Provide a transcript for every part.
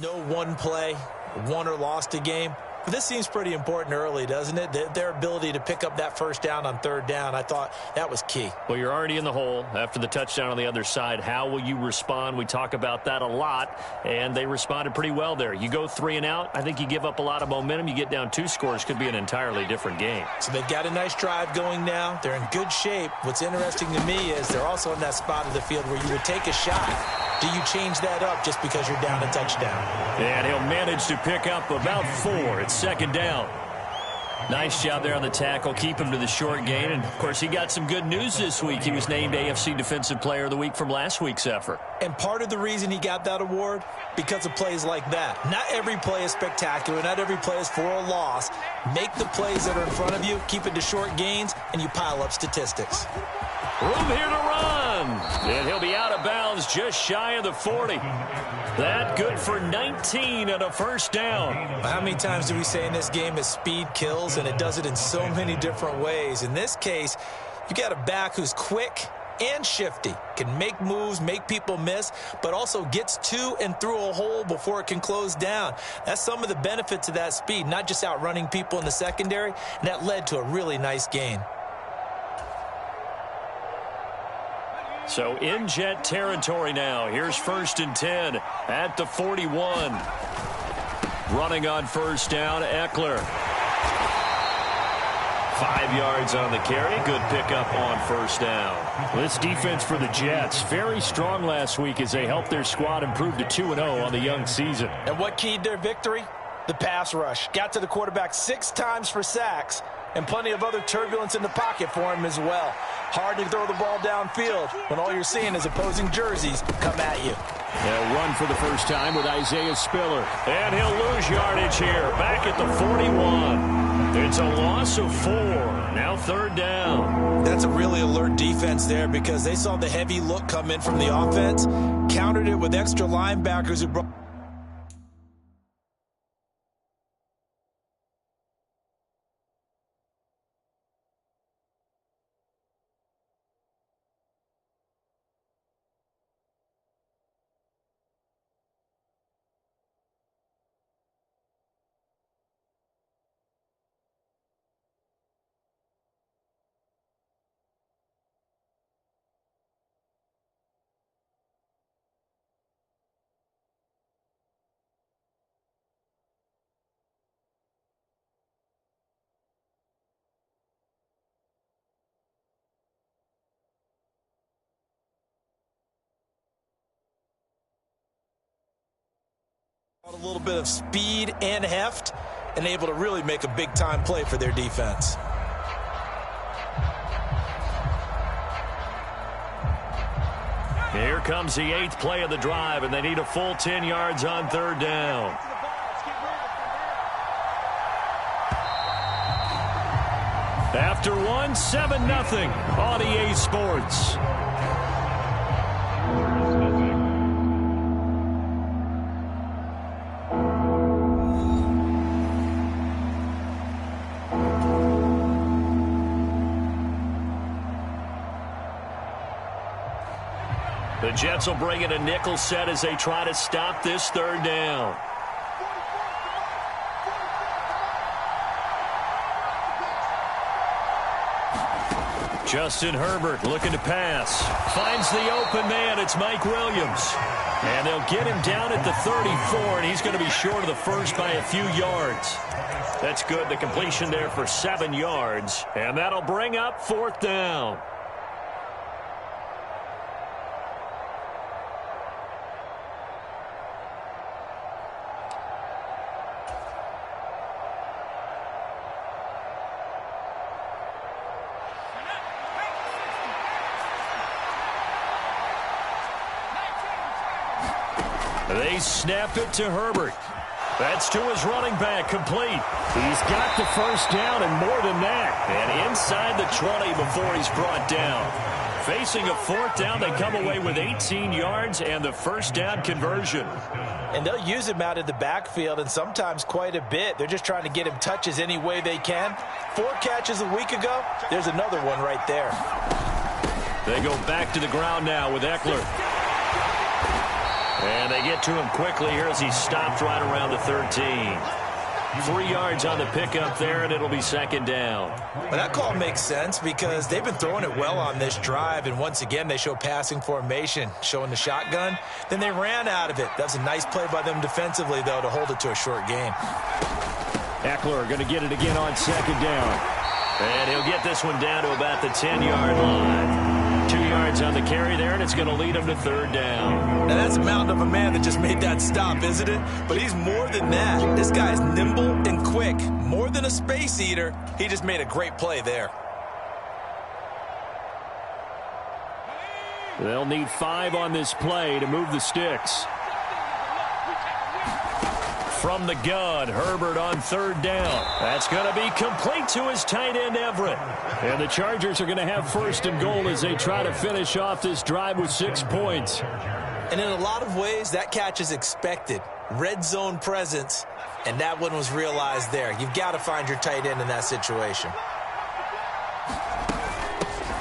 No one play, won or lost a game. But this seems pretty important early, doesn't it? Their ability to pick up that first down on third down, I thought that was key. Well, you're already in the hole after the touchdown on the other side. How will you respond? We talk about that a lot, and they responded pretty well there. You go 3 and out, I think you give up a lot of momentum. You get down 2 scores, could be an entirely different game. So they've got a nice drive going now. They're in good shape. What's interesting to me is they're also in that spot of the field where you would take a shot. Do you change that up just because you're down a touchdown? And he'll manage to pick up about 4. It's second down. Nice job there on the tackle. Keep him to the short gain. And, of course, he got some good news this week. He was named AFC Defensive Player of the Week from last week's effort. And part of the reason he got that award, because of plays like that. Not every play is spectacular. Not every play is for a loss. Make the plays that are in front of you, keep it to short gains, and you pile up statistics. Room here to run. And he'll be out of bounds just shy of the 40. That good for 19 and a first down. How many times do we say in this game that speed kills, and it does it in so many different ways? In this case, you got a back who's quick and shifty, can make moves, make people miss, but also gets to and through a hole before it can close down. That's some of the benefits of that speed, not just outrunning people in the secondary, and that led to a really nice gain. So in Jet territory now. Here's 1st and 10 at the 41. Running on first down, Eckler. 5 yards on the carry. Good pickup on first down. This defense for the Jets, very strong last week as they helped their squad improve to 2-0 on the young season. And what keyed their victory? The pass rush. Got to the quarterback 6 times for sacks, and plenty of other turbulence in the pocket for him as well. Hard to throw the ball downfield when all you're seeing is opposing jerseys come at you. They'll run for the first time with Isaiah Spiller. And he'll lose yardage here, back at the 41. It's a loss of 4. Now third down. That's a really alert defense there because they saw the heavy look come in from the offense, countered it with extra linebackers who brought... A little bit of speed and heft, and able to really make a big-time play for their defense. Here comes the 8th play of the drive, and they need a full 10 yards on third down. After 1, 7-0 on EA Sports. The Jets will bring in a nickel set as they try to stop this third down. Justin Herbert looking to pass. Finds the open man. It's Mike Williams. And they'll get him down at the 34, and he's going to be short of the first by a few yards. That's good. The completion there for 7 yards. And that'll bring up fourth down. They snap it to Herbert. That's to his running back, complete. He's got the first down and more than that. And inside the 20 before he's brought down. Facing a fourth down, they come away with 18 yards and the first down conversion. And they'll use him out of the backfield, and sometimes quite a bit. They're just trying to get him touches any way they can. 4 catches a week ago, there's another one right there. They go back to the ground now with Eckler. And they get to him quickly here as he stopped right around the 13. 3 yards on the pickup there, and it'll be second down. Well, that call makes sense because they've been throwing it well on this drive, and once again they show passing formation, showing the shotgun. Then they ran out of it. That was a nice play by them defensively, though, to hold it to a short game. Eckler going to get it again on second down. And he'll get this one down to about the 10-yard line. 2 yards on the carry there, and it's going to lead him to third down. Now, that's a mountain of a man that just made that stop, isn't it? But he's more than that. This guy's nimble and quick. More than a space eater. He just made a great play there. They'll need 5 on this play to move the sticks. From the gun, Herbert on third down. That's going to be complete to his tight end, Everett. And the Chargers are going to have first and goal as they try to finish off this drive with 6 points. And in a lot of ways, that catch is expected. Red zone presence, and that one was realized there. You've got to find your tight end in that situation.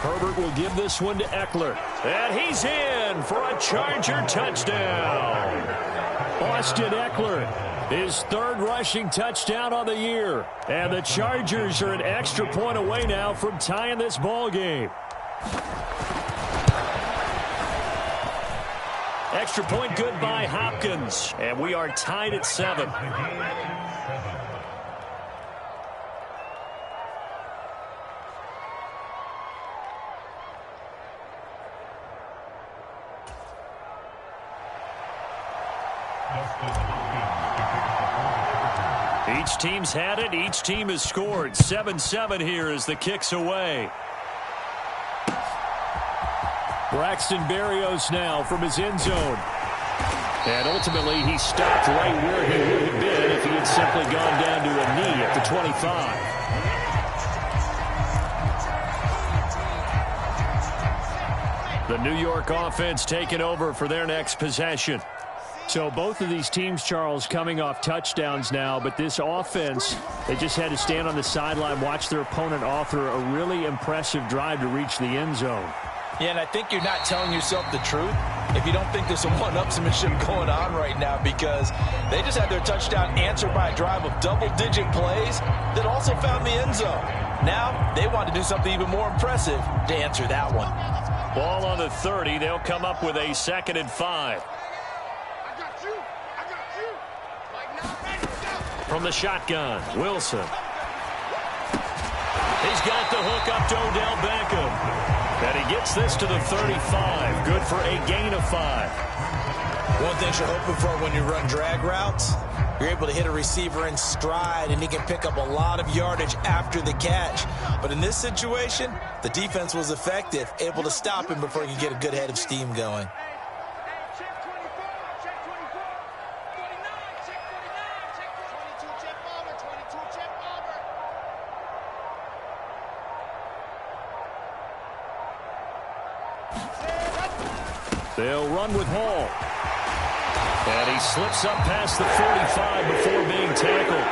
Herbert will give this one to Eckler. And he's in for a Charger touchdown. Austin Eckler, his 3rd rushing touchdown on the year. And the Chargers are an extra point away now from tying this ball game. Extra point good by Hopkins. And we are tied at 7. Each team's had it. Each team has scored. 7-7 here as the kick's away. Braxton Berrios now from his end zone. And ultimately, he stopped right where he would have been if he had simply gone down to a knee at the 25. The New York offense taking over for their next possession. So both of these teams, Charles, coming off touchdowns now, but this offense, they just had to stand on the sideline, watch their opponent author a really impressive drive to reach the end zone. Yeah, and I think you're not telling yourself the truth if you don't think there's some one-upsmanship going on right now, because they just had their touchdown answered by a drive of double-digit plays that also found the end zone. Now they want to do something even more impressive to answer that one. Ball on the 30. They'll come up with a 2nd and 5. From the shotgun, Wilson. He's got the hook up to Odell Beckham. And he gets this to the 35. Good for a gain of 5. One thing you're hoping for when you run drag routes, you're able to hit a receiver in stride, and he can pick up a lot of yardage after the catch. But in this situation, the defense was effective, able to stop him before he could get a good head of steam going. They'll run with Hall. And he slips up past the 45 before being tackled.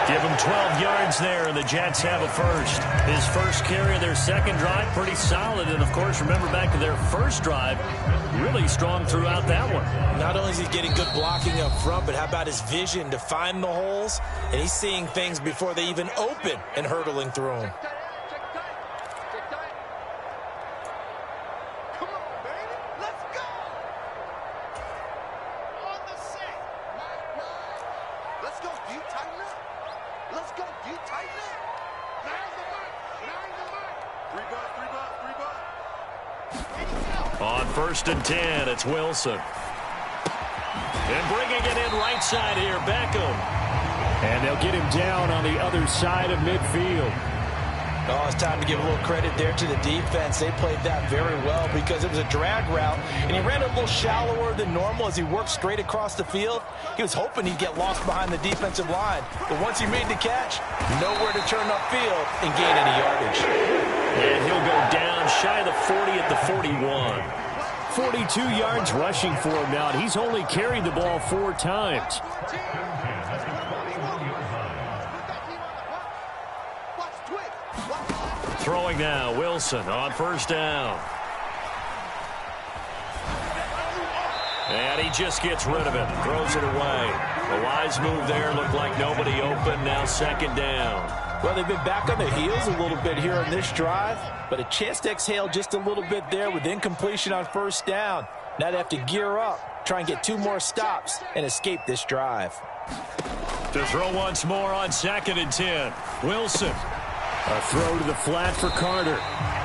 Give him 12 yards there, and the Jets have a first. His first carry of their second drive, pretty solid. And, of course, remember back to their first drive, really strong throughout that one. Not only is he getting good blocking up front, but how about his vision to find the holes? And he's seeing things before they even open and hurtling through them. On 1st and 10, it's Wilson. And bringing it in right side here, Beckham. And they'll get him down on the other side of midfield. Oh, it's time to give a little credit there to the defense. They played that very well because it was a drag route, and he ran a little shallower than normal as he worked straight across the field. He was hoping he'd get lost behind the defensive line, but once he made the catch, nowhere to turn upfield and gain any yardage. And he'll go down shy of the 40 at the 41. 42 yards rushing for him now, and he's only carried the ball 4 times. Throwing now, Wilson on 1st down. And he just gets rid of it, throws it away. A wise move there, looked like nobody open, now second down. Well, they've been back on their heels a little bit here on this drive, but a chance to exhale just a little bit there with incompletion on first down. Now they have to gear up, try and get 2 more stops, and escape this drive. To throw once more on 2nd and 10. Wilson. A throw to the flat for Carter.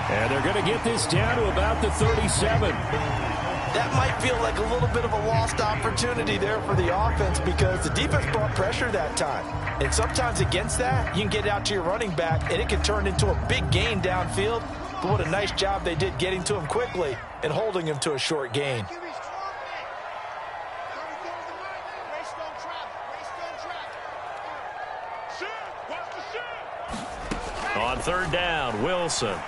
And they're going to get this down to about the 37. That might feel like a little bit of a lost opportunity there for the offense because the defense brought pressure that time. And sometimes against that, you can get out to your running back, and it can turn into a big gain downfield. But what a nice job they did getting to him quickly and holding him to a short gain. On 3rd down, Wilson.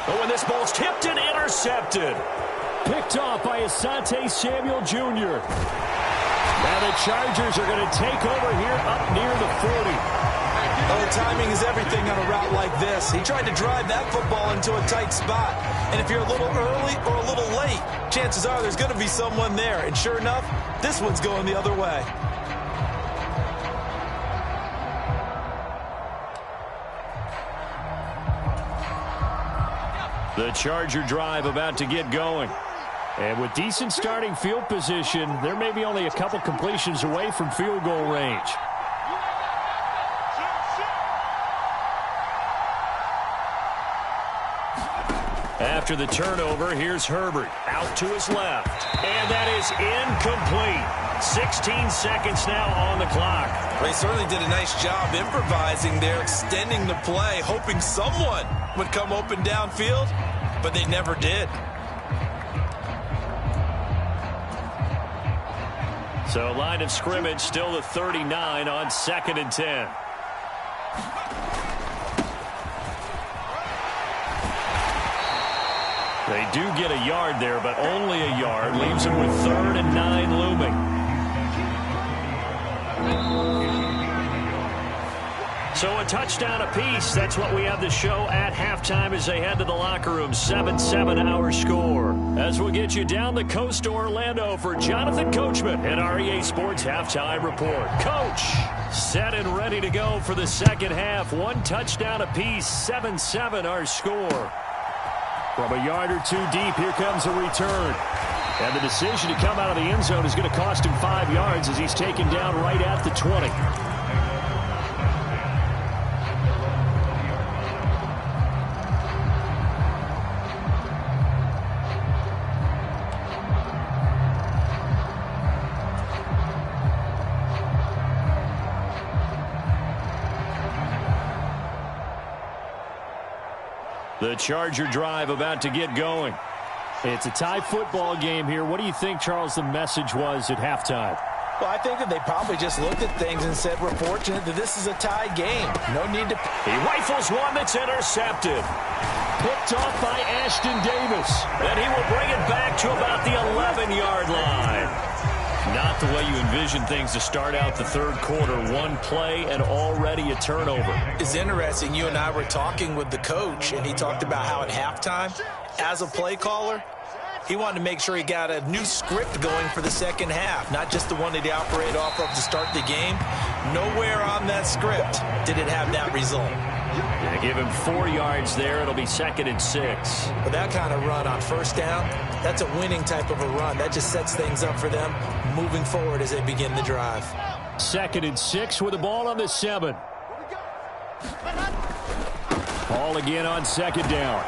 Oh, and this ball's tipped and intercepted. Picked off by Asante Samuel Jr. Now the Chargers are going to take over here up near the 40. Oh, timing is everything on a route like this. He tried to drive that football into a tight spot. And if you're a little early or a little late, chances are there's going to be someone there. And sure enough, this one's going the other way. The Charger drive about to get going. And with decent starting field position, there may be only a couple completions away from field goal range. After the turnover, here's Herbert out to his left. And that is incomplete. 16 seconds now on the clock. Well, he certainly did a nice job improvising there, extending the play, hoping someone would come open downfield, but they never did. So line of scrimmage still the 39 on 2nd and 10. They do get a yard there, but only a yard. Leaves them with 3rd and 9 looming. So a touchdown apiece. That's what we have the show at halftime as they head to the locker room. 7-7 our score. As we'll get you down the coast to Orlando for Jonathan Coachman and our EA Sports Halftime Report. Coach, set and ready to go for the second half. 1 touchdown apiece. 7-7 our score. From a yard or 2 deep, here comes a return. And the decision to come out of the end zone is going to cost him 5 yards as he's taken down right at the 20. The Charger drive about to get going. It's a tie football game here. What do you think, Charles, the message was at halftime? Well, I think that they probably just looked at things and said, we're fortunate that this is a tie game. No need to... He rifles one that's intercepted. Picked off by Ashton Davis. And he will bring it back to about the 11-yard line. Not the way you envision things to start out the third quarter. 1 play and already a turnover. It's interesting. You and I were talking with the coach, and he talked about how at halftime, as a play caller, he wanted to make sure he got a new script going for the second half, not just the one that he operated off of to start the game. Nowhere on that script did it have that result. Yeah, give him 4 yards there. It'll be 2nd and 6. But that kind of run on first down, that's a winning type of a run. That just sets things up for them moving forward as they begin the drive. 2nd and 6 with the ball on the 7. Ball again on 2nd down.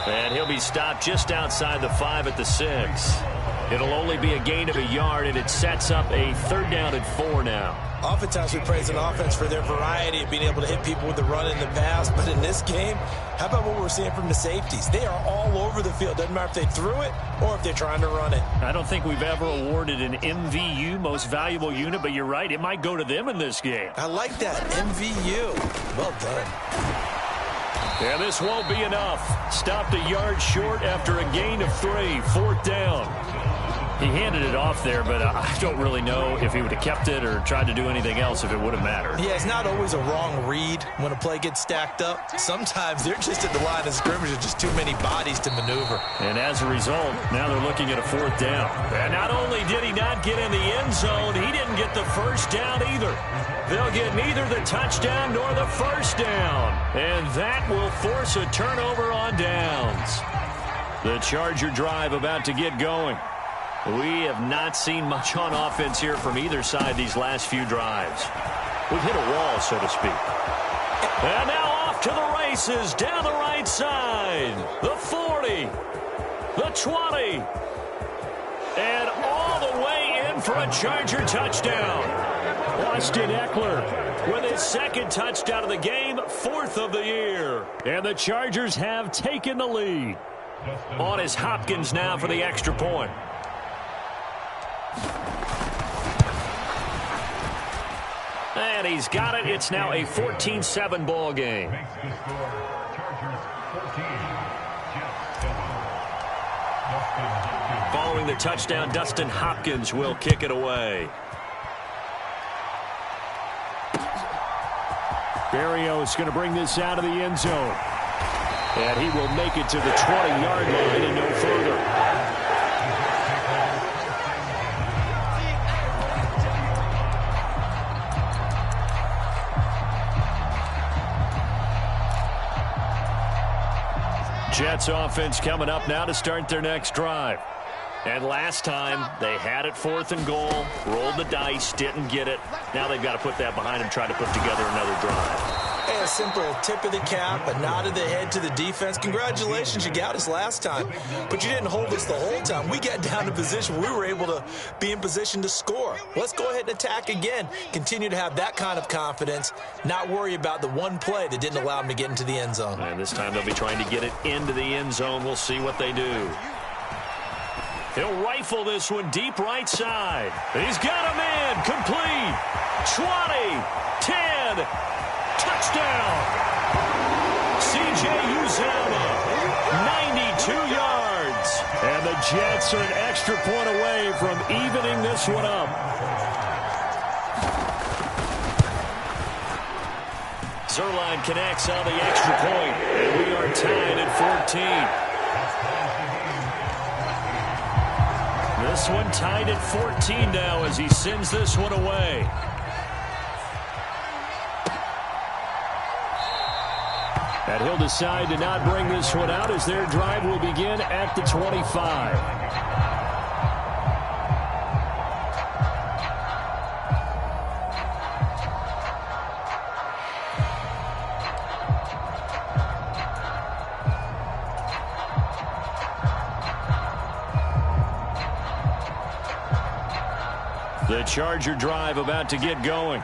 And he'll be stopped just outside the 5 at the 6. It'll only be a gain of a yard, and it sets up a 3rd down and 4 now. Oftentimes we praise an offense for their variety of being able to hit people with the run in the pass, but in this game, how about what we're seeing from the safeties? They are all over the field. Doesn't matter if they threw it or if they're trying to run it. I don't think we've ever awarded an MVU, most valuable unit, but you're right, it might go to them in this game. I like that, MVU. Well done. Yeah, this won't be enough. Stopped a yard short after a gain of 3. 4th down. He handed it off there, but I don't really know if he would have kept it or tried to do anything else if it would have mattered. Yeah, it's not always a wrong read when a play gets stacked up. Sometimes they're just at the line of scrimmage with just too many bodies to maneuver. And as a result, now they're looking at a 4th down. And not only did he not get in the end zone, he didn't get the first down either. They'll get neither the touchdown nor the first down. And that will force a turnover on downs. The Charger drive about to get going. We have not seen much on offense here from either side these last few drives. We've hit a wall, so to speak. And now off to the races down the right side. The 40, the 20, and all the way in for a Charger touchdown. Austin Eckler with his 2nd touchdown of the game, 4th of the year. And the Chargers have taken the lead. On is Hopkins now for the extra point. And he's got it. It's now a 14-7 ball game. Following the touchdown, Dustin Hopkins will kick it away. Berrios going to bring this out of the end zone. And he will make it to the 20-yard line and no further. Jets offense coming up now to start their next drive. And last time, they had it 4th and goal, rolled the dice, didn't get it. Now they've got to put that behind and try to put together another drive. A simple tip of the cap, a nod of the head to the defense. Congratulations, you got us last time, but you didn't hold us the whole time. We got down to position where we were able to be in position to score. Let's go ahead and attack again. Continue to have that kind of confidence, not worry about the one play that didn't allow them to get into the end zone. And this time they'll be trying to get it into the end zone. We'll see what they do. He'll rifle this one deep right side. He's got a man complete. 20, 10, touchdown. C.J. Uzomah, 92 yards. And the Jets are an extra point away from evening this one up. Zerline connects on the extra point, and we are tied at 14. This one tied at 14 now as he sends this one away. And he'll decide to not bring this one out as their drive will begin at the 25. The Charger drive about to get going.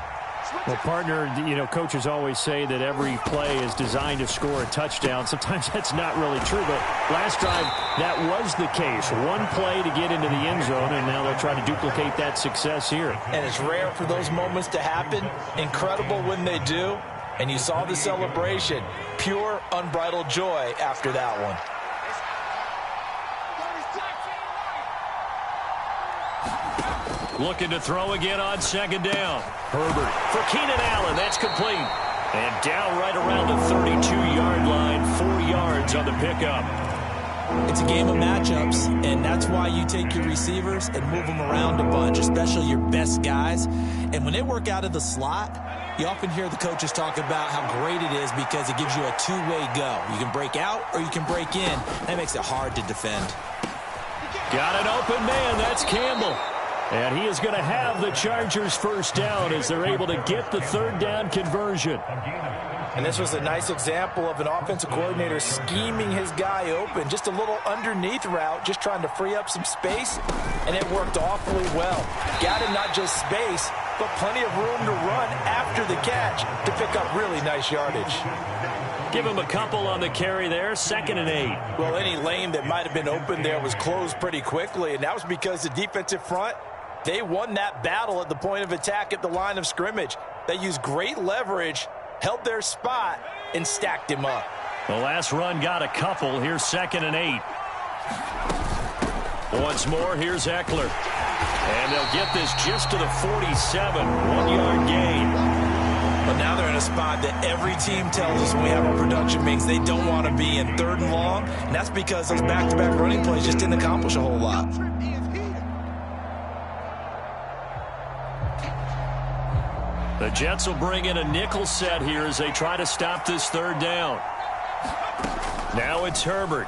Well, partner, you know, coaches always say that every play is designed to score a touchdown. Sometimes that's not really true, but last drive, that was the case. One play to get into the end zone, and now they'll try to duplicate that success here. And it's rare for those moments to happen. Incredible when they do. And you saw the celebration. Pure, unbridled joy after that one. Looking to throw again on 2nd down. Herbert for Keenan Allen. That's complete. And down right around the 32-yard line. 4 yards on the pickup. It's a game of matchups, and that's why you take your receivers and move them around a bunch, especially your best guys. And when they work out of the slot, you often hear the coaches talk about how great it is because it gives you a two-way go. You can break out or you can break in. That makes it hard to defend. Got an open man. That's Campbell. And he is going to have the Chargers first down as they're able to get the 3rd down conversion. And this was a nice example of an offensive coordinator scheming his guy open. Just a little underneath route, just trying to free up some space, and it worked awfully well. Got him not just space, but plenty of room to run after the catch to pick up really nice yardage. Give him a couple on the carry there, 2nd and 8. Well, any lane that might have been open there was closed pretty quickly, and that was because the defensive front, they won that battle at the point of attack at the line of scrimmage. They used great leverage, held their spot, and stacked him up. The last run got a couple. Here's 2nd and 8. Once more, here's Eckler. And they'll get this just to the 47, 1-yard gain. But now they're in a spot that every team tells us when we have our production meetings they don't want to be in, 3rd and long. And that's because those back-to-back running plays just didn't accomplish a whole lot. The Jets will bring in a nickel set here as they try to stop this 3rd down. Now it's Herbert.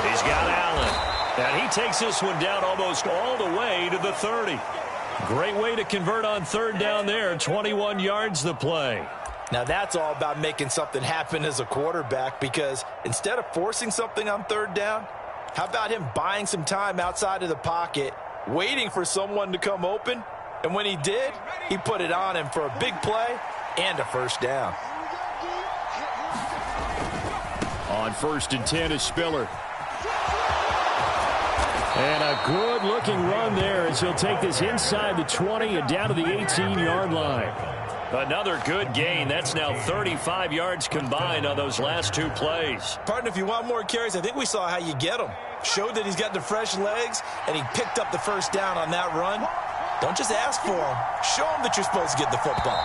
He's got Allen. And he takes this one down almost all the way to the 30. Great way to convert on 3rd down there. 21 yards the play. Now that's all about making something happen as a quarterback, because instead of forcing something on 3rd down, how about him buying some time outside of the pocket, waiting for someone to come open, and when he did, he put it on him for a big play and a 1st down. On 1st and 10 is Spiller. And a good-looking run there as he'll take this inside the 20 and down to the 18-yard line. Another good gain. That's now 35 yards combined on those last 2 plays. Partner, if you want more carries, I think we saw how you get them. Showed that he's got the fresh legs, and he picked up the 1st down on that run. Don't just ask for him. Show him that you're supposed to get the football.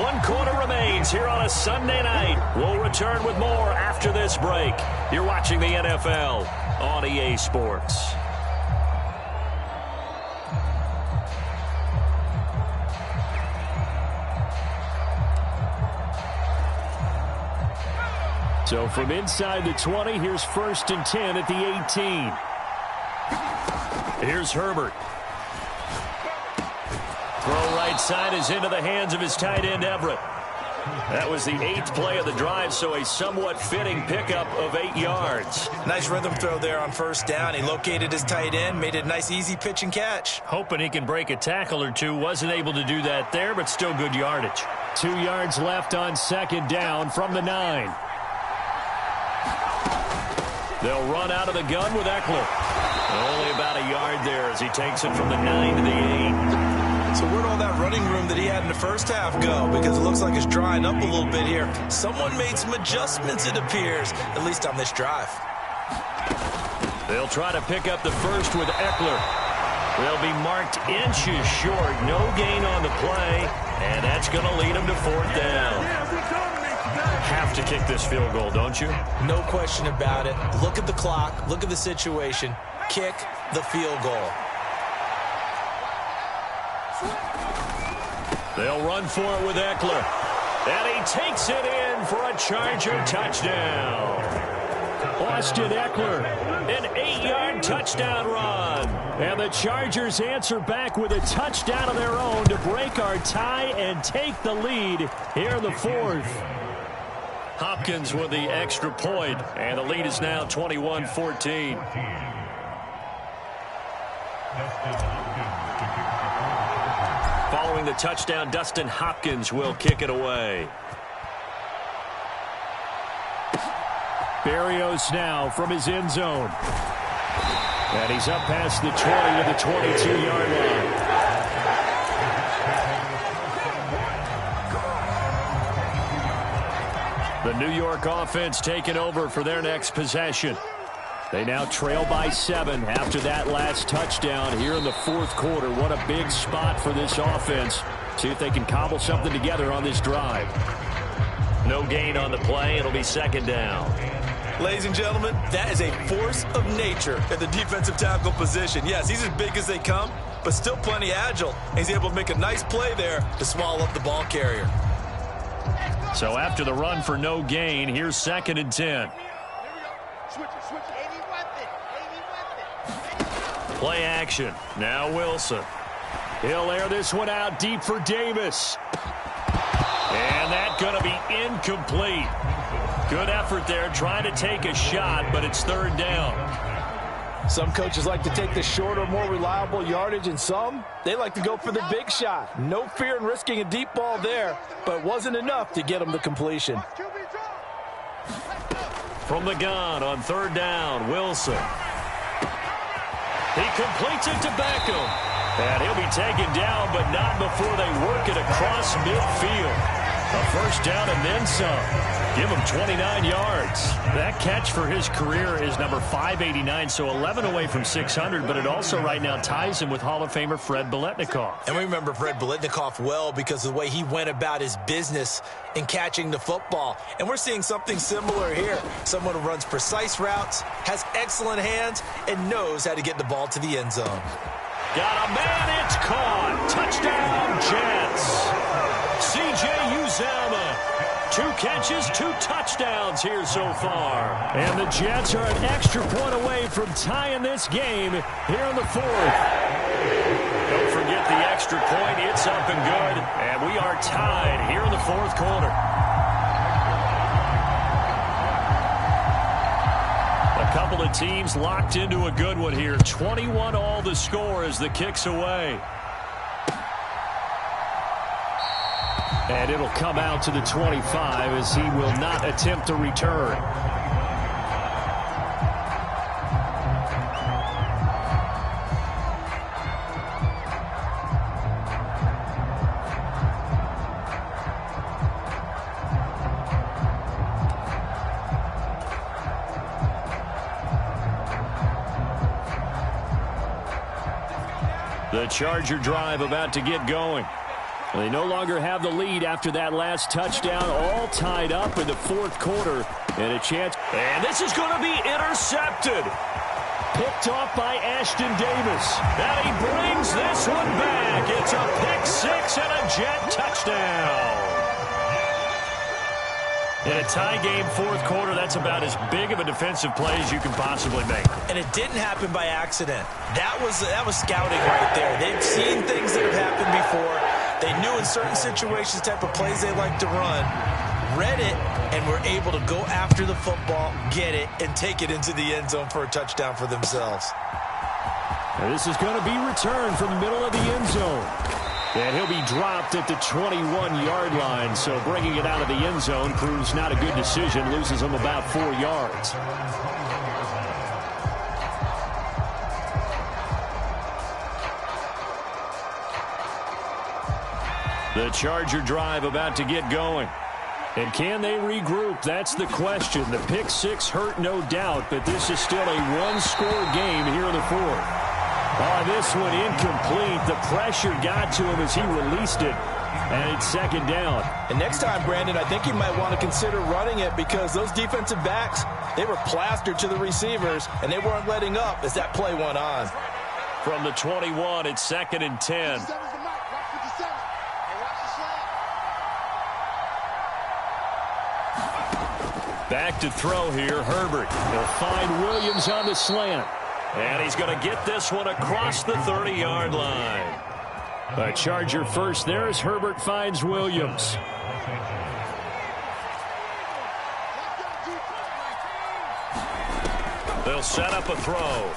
1 quarter remains here on a Sunday night. We'll return with more after this break. You're watching the NFL on EA Sports. So from inside the 20, here's 1st and 10 at the 18. Here's Herbert. Throw right side is into the hands of his tight end, Everett. That was the 8th play of the drive, so a somewhat fitting pickup of 8 yards. Nice rhythm throw there on 1st down. He located his tight end, made it a nice easy pitch and catch. Hoping he can break a tackle or two. Wasn't able to do that there, but still good yardage. 2 yards left on 2nd down from the 9. They'll run out of the gun with Eckler. Only about a yard there as he takes it from the 9 to the 8. So where'd all that running room that he had in the 1st half go? Because it looks like it's drying up a little bit here. Someone made some adjustments, it appears, at least on this drive. They'll try to pick up the 1st with Eckler. They'll be marked inches short. No gain on the play, and that's going to lead them to 4th down. Have to kick this field goal, don't you? No question about it. Look at the clock. Look at the situation. Kick the field goal. They'll run for it with Eckler. And he takes it in for a Charger touchdown. Austin Eckler, an 8-yard touchdown run. And the Chargers answer back with a touchdown of their own to break our tie and take the lead here in the 4th. Hopkins with the extra point, and the lead is now 21-14. Following the touchdown, Dustin Hopkins will kick it away. Berrios now from his end zone. And he's up past the 20 to the 22-yard line. The New York offense taking over for their next possession. They now trail by 7 after that last touchdown here in the 4th quarter. What a big spot for this offense. See if they can cobble something together on this drive. No gain on the play. It'll be 2nd down. Ladies and gentlemen, that is a force of nature at the defensive tackle position. Yes, he's as big as they come, but still plenty agile. He's able to make a nice play there to swallow up the ball carrier. So after the run for no gain, here's 2nd and 10. Play action. Now Wilson. He'll air this one out deep for Davis. And that's going to be incomplete. Good effort there trying to take a shot, but it's 3rd down. Some coaches like to take the shorter, more reliable yardage, and some, they like to go for the big shot. No fear in risking a deep ball there, but it wasn't enough to get them the completion. From the gun on 3rd down, Wilson. He completes it to Beckham. And he'll be taken down, but not before they work it across midfield. A 1st down and then some. Give him 29 yards. That catch for his career is number 589, so 11 away from 600, but it also right now ties him with Hall of Famer Fred Biletnikoff. And we remember Fred Biletnikoff well because of the way he went about his business in catching the football. And we're seeing something similar here. Someone who runs precise routes, has excellent hands, and knows how to get the ball to the end zone. Got a man, it's caught. Touchdown, Jets. C.J. Uzomah. 2 catches, 2 touchdowns here so far. And the Jets are an extra point away from tying this game here in the 4th. Don't forget the extra point. It's up and good. And we are tied here in the 4th quarter. A couple of teams locked into a good one here. 21 all the score as the kick's away. And it'll come out to the 25 as he will not attempt to return. The Charger drive about to get going. They no longer have the lead after that last touchdown, all tied up in the 4th quarter. And a chance. And this is going to be intercepted. Picked off by Ashton Davis. And he brings this one back. It's a pick-6 and a Jet touchdown. In a tie game 4th quarter, that's about as big of a defensive play as you can possibly make. And it didn't happen by accident. That was scouting right there. They've seen things that have happened before. They knew in certain situations type of plays they like to run, read it, and were able to go after the football, get it, and take it into the end zone for a touchdown for themselves. And this is going to be returned from the middle of the end zone. And he'll be dropped at the 21-yard line, so bringing it out of the end zone proves not a good decision, loses him about 4 yards. The Charger drive about to get going. And can they regroup? That's the question. The pick-6 hurt, no doubt, but this is still a one-score game here in the 4th. Oh, this one incomplete. The pressure got to him as he released it, and it's 2nd down. And next time, Brandon, I think you might want to consider running it because those defensive backs, they were plastered to the receivers, and they weren't letting up as that play went on. From the 21, it's 2nd and 10. Back to throw here, Herbert. He'll find Williams on the slant. And he's going to get this one across the 30-yard line. A Charger first there as Herbert finds Williams. They'll set up a throw.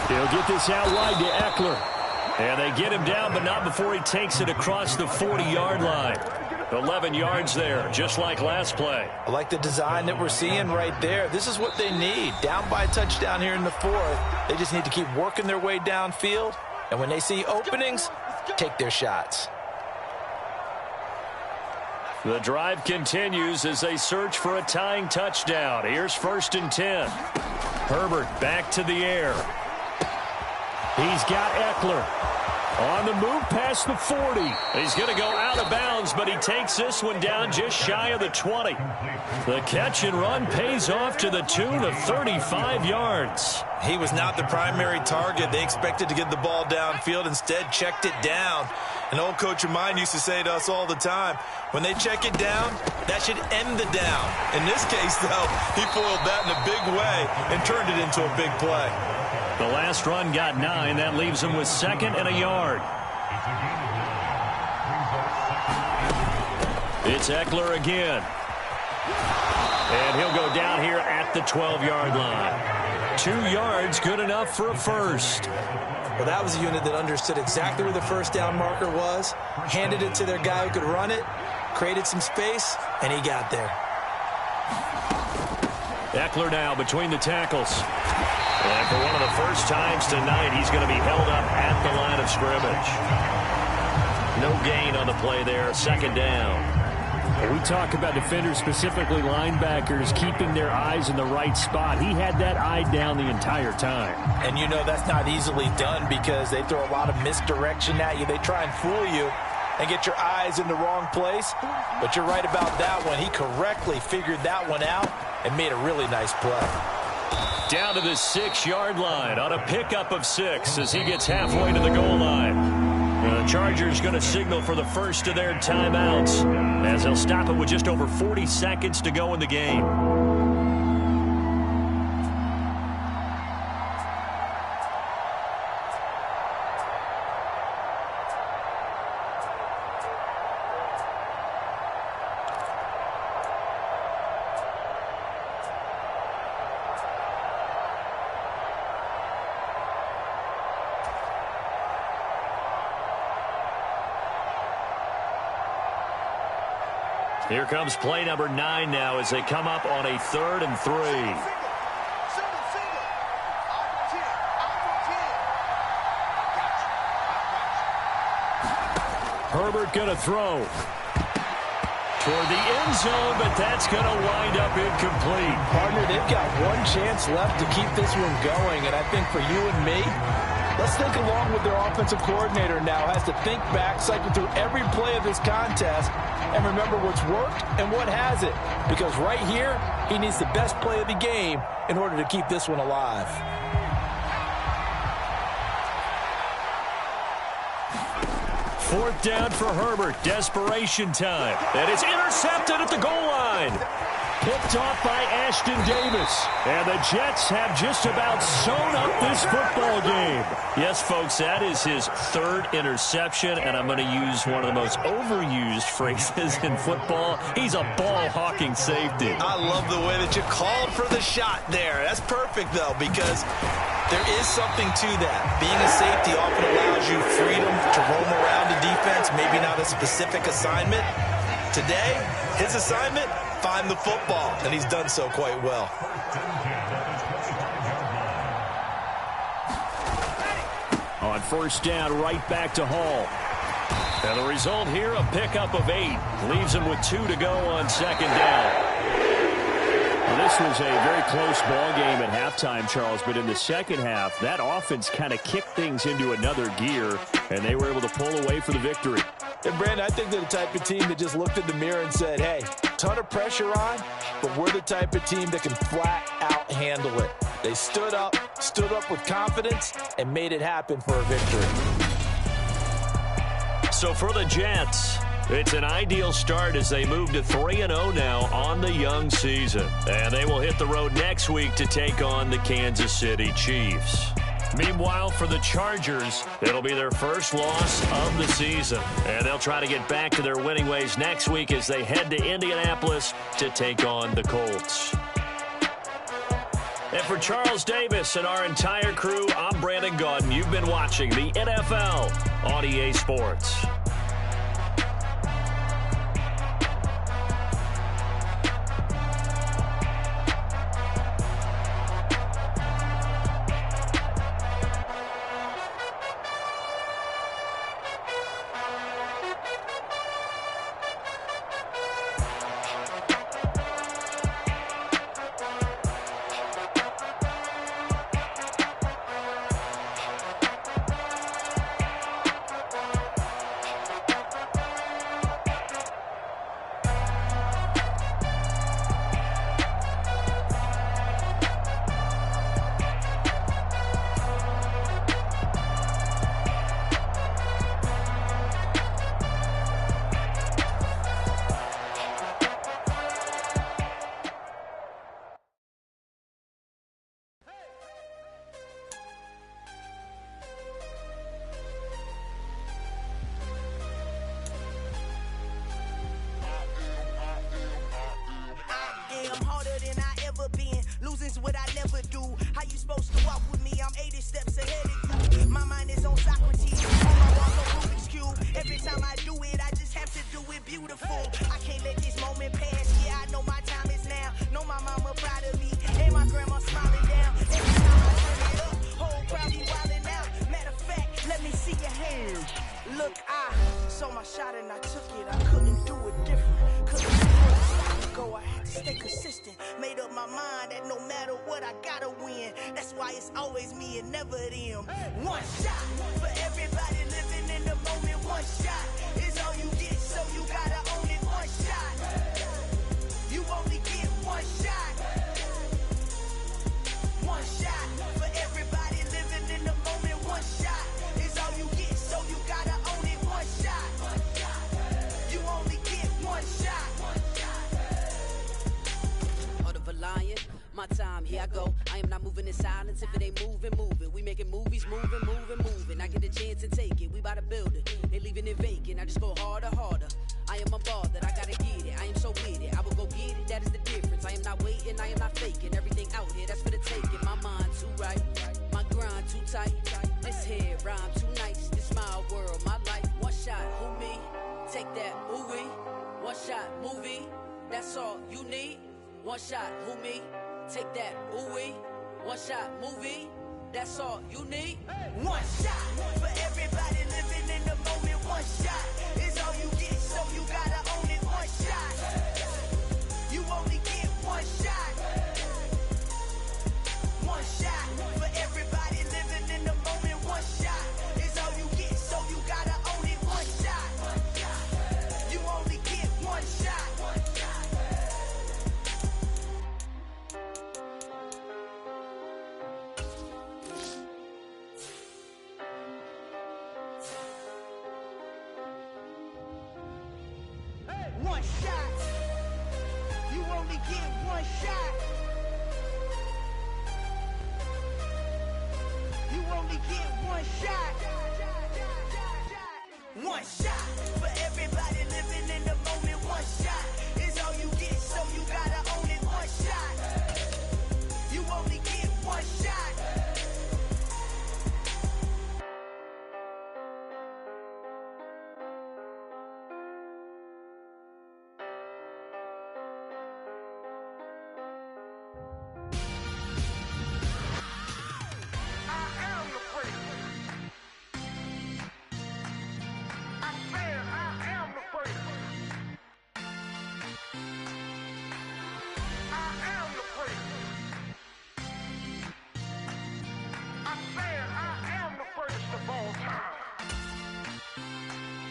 He'll get this out wide to Eckler. And they get him down, but not before he takes it across the 40-yard line. 11 yards there, just like last play. I like the design that we're seeing right there. This is what they need. Down by a touchdown here in the 4th. They just need to keep working their way downfield. And when they see openings, take their shots. The drive continues as they search for a tying touchdown. Here's 1st and 10. Herbert back to the air. He's got Eckler. On the move past the 40. He's going to go out of bounds, but he takes this one down just shy of the 20. The catch and run pays off to the tune of 35 yards. He was not the primary target. They expected to get the ball downfield. Instead, checked it down. An old coach of mine used to say to us all the time, when they check it down, that should end the down. In this case, though, he foiled that in a big way and turned it into a big play. The last run got 9. That leaves him with 2nd and a yard. It's Eckler again. And he'll go down here at the 12-yard line. 2 yards, good enough for a first. Well, that was a unit that understood exactly where the first down marker was, handed it to their guy who could run it, created some space, and he got there. Eckler now between the tackles. And for one of the first times tonight, he's going to be held up at the line of scrimmage. No gain on the play there, 2nd down. We talk about defenders, specifically linebackers, keeping their eyes in the right spot. He had that eye down the entire time. And you know that's not easily done because they throw a lot of misdirection at you. They try and fool you and get your eyes in the wrong place. But you're right about that one. He correctly figured that one out and made a really nice play. Down to the 6-yard line on a pickup of 6 as he gets halfway to the goal line. The Chargers going to signal for the first of their timeouts as they'll stop it with just over 40 seconds to go in the game. Here comes play number 9 now as they come up on a 3rd and 3. Herbert going to throw toward the end zone, but that's going to wind up incomplete. Partner, they've got one chance left to keep this one going, and I think for you and me, let's think along with their offensive coordinator now. Has to think back, cycle through every play of this contest, and remember what's worked and what hasn't. Because right here, he needs the best play of the game in order to keep this one alive. Fourth down for Herbert. Desperation time. And it's intercepted at the goal line. Picked off by Ashton Davis. And the Jets have just about sewn up this football game. Yes, folks, that is his 3rd interception, and I'm going to use one of the most overused phrases in football. He's a ball-hawking safety. I love the way that you called for the shot there. That's perfect, though, because there is something to that. Being a safety often allows you freedom to roam around the defense, maybe not a specific assignment. Today, his assignment, find the football, and he's done so quite well. On first down, right back to Hall. And the result here, a pickup of 8. Leaves him with 2 to go on 2nd down. Well, this was a very close ball game at halftime, Charles, but in the second half, that offense kind of kicked things into another gear, and they were able to pull away for the victory. And, Brandon, I think they're the type of team that just looked in the mirror and said, hey, ton of pressure on, but we're the type of team that can flat out handle it. They stood up with confidence, and made it happen for a victory. So for the Jets, it's an ideal start as they move to 3-0 now on the young season. And they will hit the road next week to take on the Kansas City Chiefs. Meanwhile, for the Chargers, it'll be their first loss of the season. And they'll try to get back to their winning ways next week as they head to Indianapolis to take on the Colts. And for Charles Davis and our entire crew, I'm Brandon Gaudin. You've been watching the NFL on EA Sports. What I never do. How you supposed to walk with me? I'm 80 steps ahead of you. My mind is on Socrates. On my walls on Rubik's Cube. Every time I do it, I just have to do it beautiful. I can't let this moment pass. Yeah, I know my time is now. Know my mama proud of me. And my grandma smiling down. Every time I turn it up, whole crowd be wilding out. Matter of fact, let me see your hands. Look, I saw my shot and I took it. I couldn't do it different. always me and never them. One shot for everybody living in the moment. One shot is all you get, so you gotta own it. One shot, you only get one shot. One shot for everybody living in the moment. One shot is all you get, so you gotta own it. One shot, you only get one shot. Heart of a lion, my time, here I go. I am not moving in silence. If it ain't moving, move it. We making movies, moving. I get a chance and take it. We bout to build it. Ain't leaving it vacant. I just go harder. I am a ball that I gotta get it. I am so with it. I will go get it. That is the difference. I am not waiting. I am not faking. Everything out here, that's for the taking. My mind too right. My grind too tight. This here rhyme too nice. This my world, my life. One shot, who me? Take that, movie. One shot, movie. That's all you need. One shot, who me? Take that, ooh-wee. One shot, movie. That's all you need. One shot for everybody living in the moment. One shot is all you get, so you gotta own it. One shot, you only get one shot. One shot for everybody living in the moment. One shot is all you get, so you gotta own it. One shot, you only get one shot. One shot, you only get one shot. You only get one shot. One shot for everybody living in the moment. One shot is all you get, so you gotta own it. One shot, you only get one shot.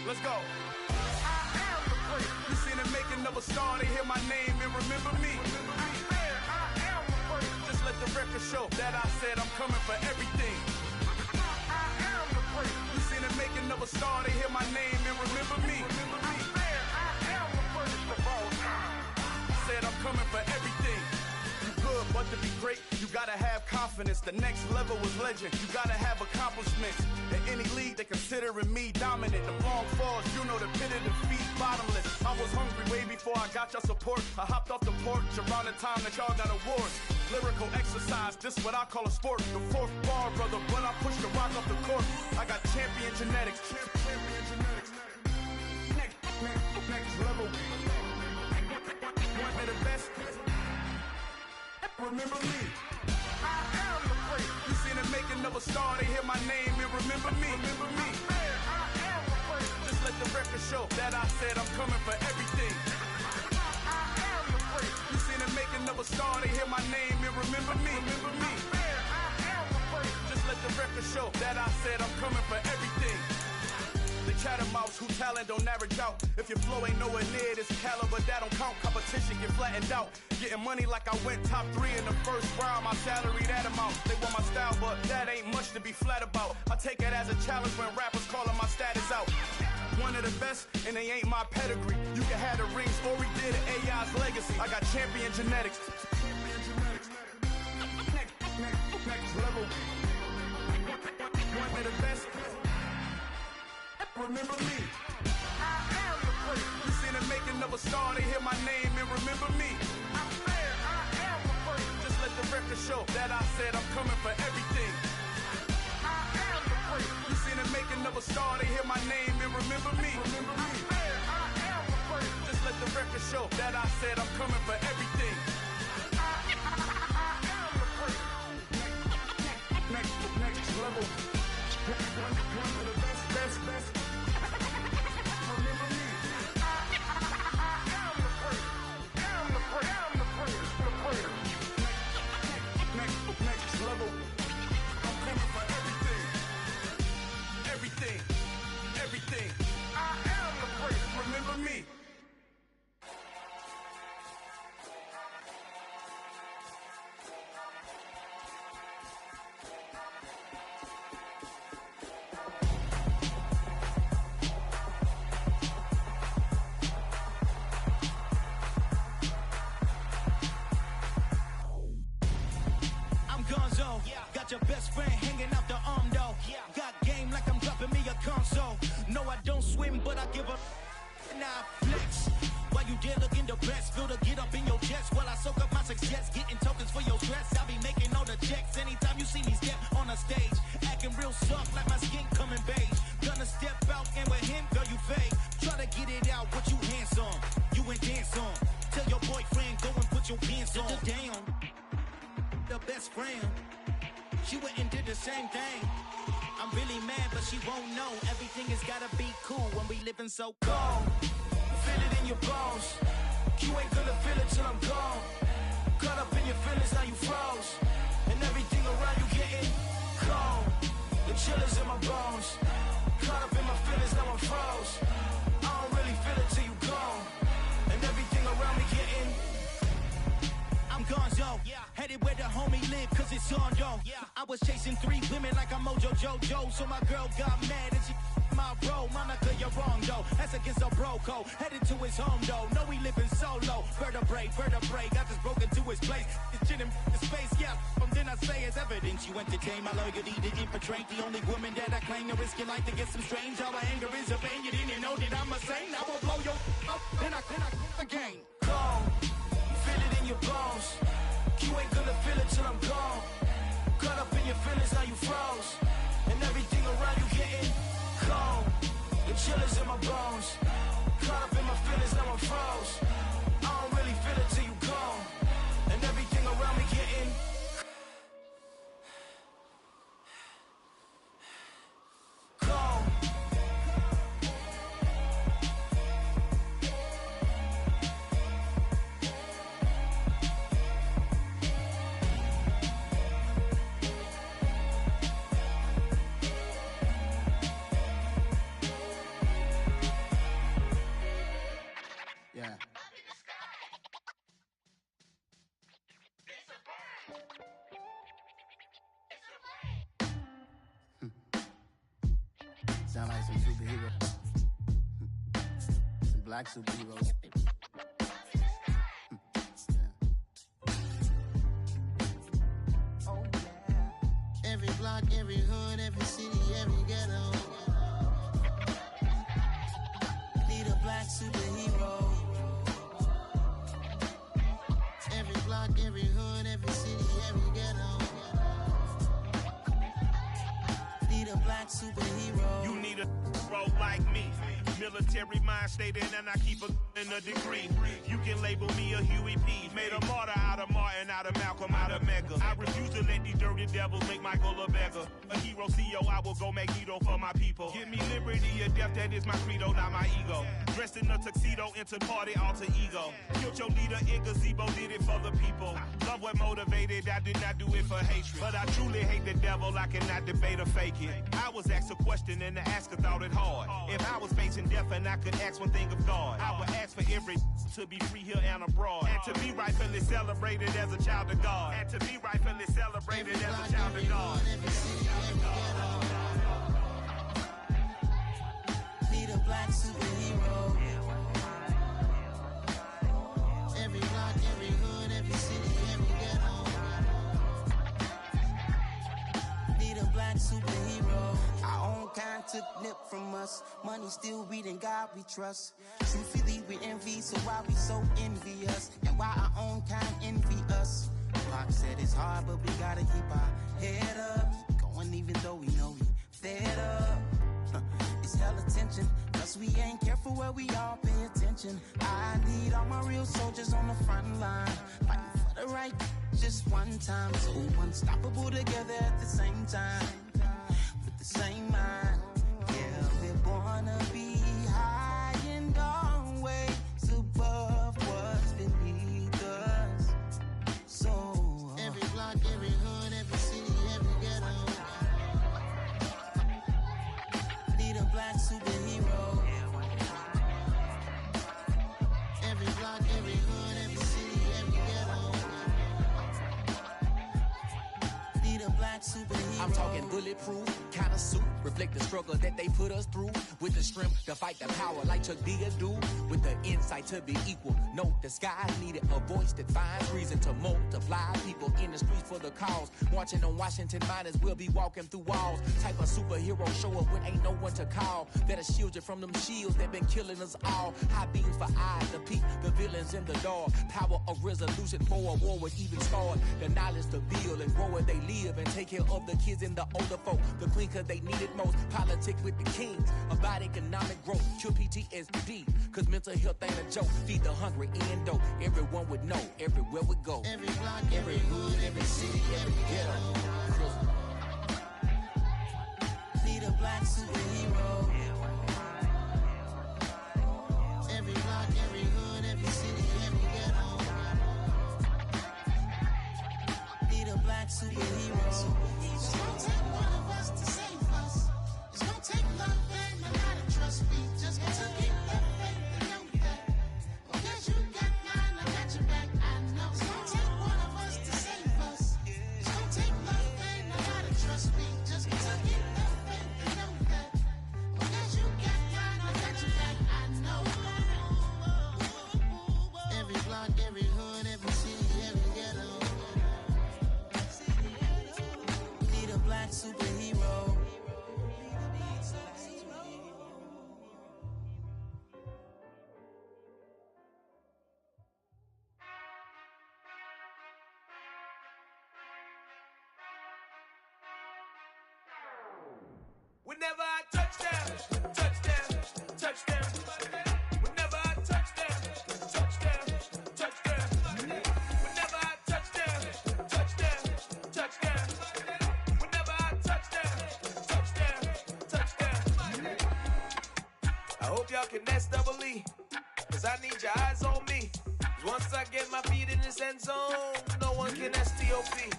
Let's go. I am the prince. You seen the making of a star, they hear my name and remember me. I am the prince. Just let the record show that I said I'm coming for everything. I am the prince. You seen the making of a star, they hear my name and remember me. I am the prince of all time. Said I'm coming for everything. Good, but to be great, you gotta have confidence. The next level was legend. You gotta have accomplishments. In any league, they considering me dominant. The long falls, you know the pit of defeat, bottomless. I was hungry way before I got your support. I hopped off the porch around the time that y'all got awards. Lyrical exercise, this what I call a sport. The fourth bar, brother, when I push the rock off the court. I got champion genetics. Champion genetics. Next level. One of the best. Remember me. I am the prince. You seen the making of a star, they hear my name and remember me. I am the prince. Just let the record show that I said I'm coming for everything. I am the prince. You seen the making of a star, they hear my name and remember me. I am the prince. Just let the record show that I said I'm coming for everything. The chattermouths who talent don't average out. If your flow ain't nowhere near this caliber, that don't count. Competition get flattened out. Getting money like I went top 3 in the first round. My salary that amount. They want my style, but that ain't much to be flat about. I take it as a challenge when rappers calling my status out. One of the best, and they ain't my pedigree. You can have the rings, or we did it, AI's legacy. I got champion genetics. Next level. One of the best. Remember me. I am the prince. You seen the making of a star, they hear my name and remember me. I am the prince. Just let the record show that I said I'm coming for everything. I am the prince. You seen the making of a star, they hear my name and remember me. I am the prince. Just let the record show that I said I'm coming for everything. I am the prince. Next level. One of the best. Remember me. I am the prince. I'm the prince. The prince. Next level. still suck like my skin coming beige. Gonna step out and with him, girl, you fake. Try to get it out, what you handsome. You ain't dance on. Tell your boyfriend, go and put your pants on. Down, the best friend. She went and did the same thing. I'm really mad, but she won't know. Everything has gotta be cool when we living so cold. Feel it in your bones. You ain't gonna feel it till I'm gone. Caught up in your feelings, now you froze. And everything around you getting cold. The chill is in my bones. Caught up in my feelings, now I'm froze. I don't really feel it till you gone. And everything around me getting I'm gonzo, headed where the homie live, cause it's on though. I was chasing 3 women like I'm Mojo Jojo, so my girl got mad and she my bro. Monica, you're wrong though, that's against a bro code. Headed to his home though, know we living solo. Vertebrae, got just broken to his place. It's chin in the space, then I say it's evidence. You entertain my loyalty to infiltrate the only woman that I claim to risk your life to get some strange. All my anger is a pain, you didn't know that I'm a saint. I will blow your up, then I again. Gone. Feel it in your bones. You ain't gonna feel it till I'm gone. Caught up in your feelings, now you froze. And everything around you getting cold. The chill is in my bones. Caught up in my feelings, now I'm froze. I don't really feel it till you gone. And everything around me getting cold. Yeah. Sound like some superheroes. Some black superheroes. Oh yeah. Every block, every hood, every city, every ghetto. Need a black superhero. Every block, every hood, every city, every ghetto. Need a black superhero. You need a bro like me. Military mind stated, and I keep in a degree. You can label me a Huey P. Made a martyr out of Martin, out of Malcolm, out of Mega. I refuse to let these dirty devils make Michael a beggar. A hero CEO, I will go Magneto for my people. Give me liberty or death, that is my credo, not my ego. Dressed in a tuxedo, into party, alter ego. Killed your leader in gazebo, did it for the people. Love what motivated, I did not do it for hatred. But I truly hate the devil, I cannot debate or fake it. I was asked a question and the asker thought it hard. If I was facing death and I could ask one thing of God, I would ask for every to be free here and abroad. And to be rightfully celebrated as a child of God. And to be rightfully celebrated as a child of God. Need a black superhero. Every block, every hood, every city, every ghetto. Need a black superhero. Our own kind took nip from us. Money still reading God we trust. Truthfully we envy, so why we so envious? And why our own kind envy us? Pac said it's hard, but we gotta keep our head up. Going even though we know we fed up. It's hella tension, cause we ain't careful where we all pay attention. I need all my real soldiers on the front line, fighting for the right just one time. So unstoppable together at the same time, with the same mind. Yeah, we're born to be high and always above what's beneath us. So every block, every hood, every city, every ghetto. Need a black superhero. Every block, every hood, every city, every ghetto. Need a black superhero. I'm talking bulletproof, kind of suit, reflect the struggle that they put us through. With the strength to fight the power like Chuck D do. With the insight to be equal. Note the sky needed a voice that finds reason to multiply. People in the streets for the cause. Marching on Washington miners will be walking through walls. Type of superhero show up when ain't no one to call. That'll shield you from them shields that been killing us all. High beams for eyes to peek the villains in the dark. Power of resolution for a war would even start. The knowledge to build and grow where they live and take care of the kids in the older folk. The queen cause they needed most. Politics with the kings. About economic growth. Cure PTSD. Cause mental health ain't a joke. Feed the hungry and dope. Everyone would know. Everywhere we go. Every block, every hood, every city, every ghetto. Need a black superhero. Every block, every hood, every city, every ghetto. Need a black superhero. It's gonna take one of us to save us. It's gonna take love and a lot of trust. We just gotta keep that faith and know that. Because you got mine, I got your back. I know. It's gonna take one of us to save us. It's gonna take love and a lot of trust. We just gotta keep that faith and know that. Because you got mine, I got your back. I know. Every block, every hood, every city, every ghetto. Need a black superhero. Whenever I touchdown, touchdown, touchdown. Whenever I touchdown, touchdown, touchdown. Whenever I touchdown, touchdown, touchdown. Whenever I touchdown, touchdown, touchdown. I hope y'all can SEE, cause I need your eyes on me. Cause once I get my feet in this end zone, no one can STOP.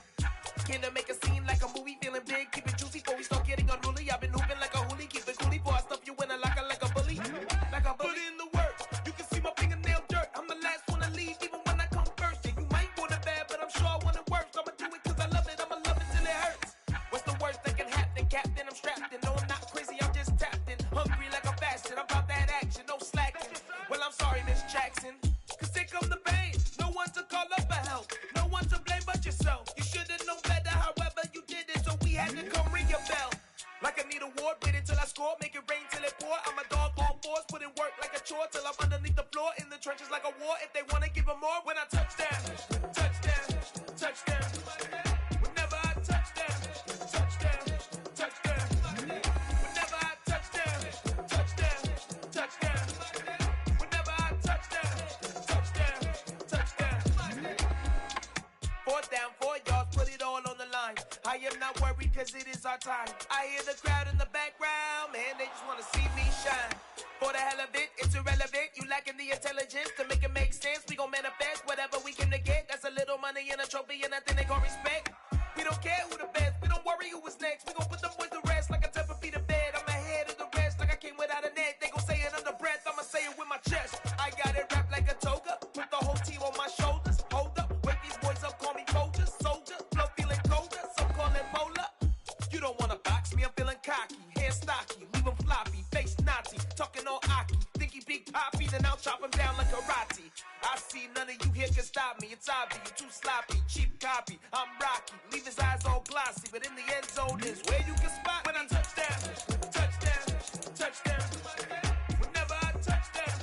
Can to make a scene like a movie, feeling big, keep it juicy before we start getting unruly. I've been hooping like a hoolie, keep it coolie before I stuff you in a locker like a bully. Like a bully. Put in the work, you can see my fingernail dirt. I'm the last one to leave, even when I come first. Yeah, you might want it bad, but I'm sure I want it worse. I'ma do it cause I love it, I'ma love it till it hurts. What's the worst that can happen, Captain? I'm strapped in, no I'm not crazy, I'm just tapped in. Hungry like a fashion, I'm about that action, no slacking. Well, I'm sorry, Miss Jackson, cause here come the pain. No one to call up for help, no one to blame but yourself. You should've known better, however you did it, so we had to come ring your bell. Like I need a ward, wait until I score, make it rain till it pour. I'm a dog on fours, put in work like a chore till I'm underneath the floor, in the trenches like a war. If they wanna give them more, when I touchdown, touchdown, touchdown. Whenever I touchdown, touchdown, touchdown. Whenever I touchdown, touchdown, touchdown. Whenever I touchdown, touchdown, touchdown. 4th down, 4 yards, put it all on the line. I am not worried cause it is our time. I hear the crowd in the background, man, they just wanna see me shine. For the hell of it, it's irrelevant. You lacking the intelligence to make it make sense. We gon' manifest whatever we came to get. That's a little money and a trophy and nothing they gon' respect. We don't care who the best, we don't worry who is next. We gon' put them boys to rest like a 10 feet of bed. I'm ahead of the rest like I came without a net. They gon' say it under breath, I'ma say it with my chest. I got it wrapped like a toga, put the whole team on my shoulders. Hold up, wake these boys up, call me Folger, soldier. Flow feeling colder, some call it polar. You don't wanna box me, I'm feeling cocky. Hair stocky, leave him floppy, face naughty. Talking all aki, think he big poppy, then I'll chop him down like karate. I see none of you here can stop me. It's obvious, you too sloppy, cheap copy. I'm rocky, leave his eyes all glossy, but in the end zone is where you can spot when I touchdown, touchdown, touchdown. Whenever I touchdown,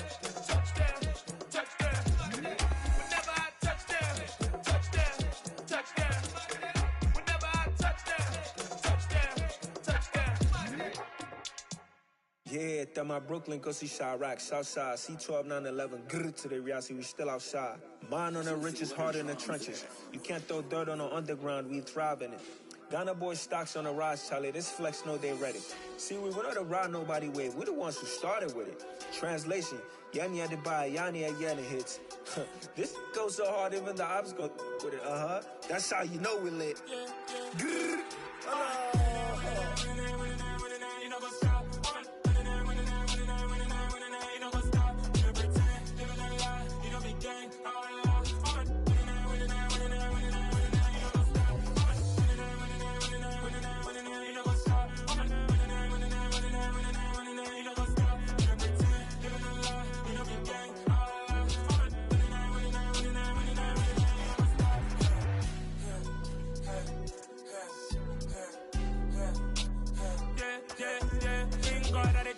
touchdown, touchdown. Whenever I touchdown, touchdown, touchdown. Whenever I touchdown, touchdown, touchdown. Yeah, that my Brooklyn, go see Chirac, Southside, C12, 911, grr to the reality, we still outside. Mine on the riches, hard in the trenches. You can't throw dirt on the underground, we thrive in it. Ghana boys stocks on the rise, Charlie, this flex know they ready. See, we were not to ride nobody with, we're the ones who started with it. Translation, Yanni had to buy, Yanni had Yanni hits. This goes so hard, even the ops go with it, That's how you know we lit. Grr.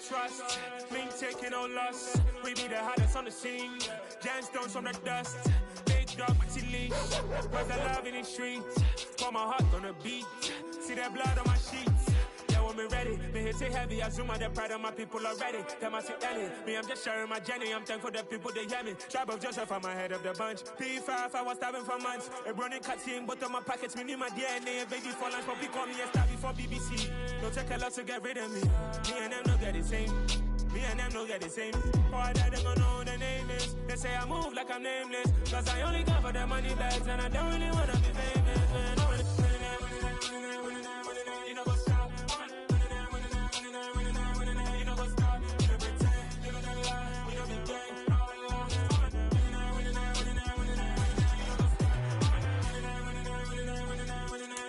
Trust, me taking no loss. We be the hottest on the scene. Gemstones from the dust. Big dog with your leash. Where's the love in the streets? Put my heart on the beat. See that blood on my sheet. ready. Me hit it heavy, I zoom out the pride of my people already. Them I see Ellie, me I'm just sharing my journey. I'm thankful the people they hear me. Tribe of Joseph, I'm ahead of the bunch. P5, I was starving for months. A running cutscene, but on my pockets, me need my DNA. Baby for lunch, but call me a star before BBC. Don't take a lot to get rid of me. Me and them no get the same. Me and them no get the same. Boy, that them gonna know the name is. They say I move like I'm nameless. Cause I only come for the money bags and I don't really wanna be famous, man. You know what's up? You know what's up? You know pretend, you know the lie, we don't be gang.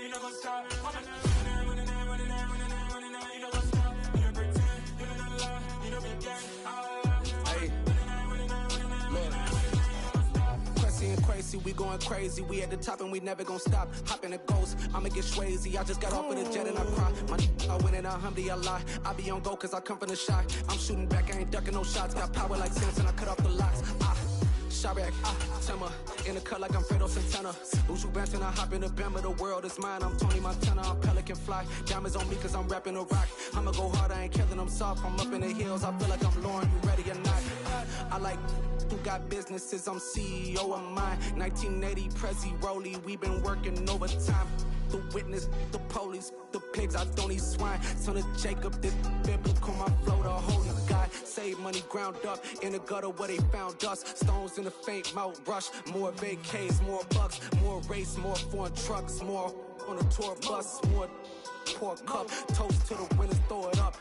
You know what's up? We going crazy, we at the top and we never gonna stop. Hop in a ghost, I'ma get crazy. I just got off of the jet and I cry. I win in a Humvee, I lie. I be on go cause I come from the shot. I'm shooting back, I ain't ducking no shots. Got power like Samson, I cut off the locks. Shabak, Timmer, in the cut like I'm Fredo Santana. Uju Benton, I hop in the Bama, the world is mine. I'm Tony Montana, I'm Pelican Fly. Diamonds on me cause I'm rapping a rock. I'ma go hard, I ain't killing them soft. I'm up in the hills, I feel like I'm Lauren, you ready or not? I like who got businesses, I'm CEO of mine. 1980 Prezi Rolly, we been working overtime. The witness, the police, the pigs, I don't eat swine. Son of Jacob, this biblical, my flow, the holy God. Save money ground up in the gutter where they found us. Stones in the faint mouth rush. More vacays, more bucks, more race, more foreign trucks, more on a tour bus, more poor cup. Toast to the winners, throw it up.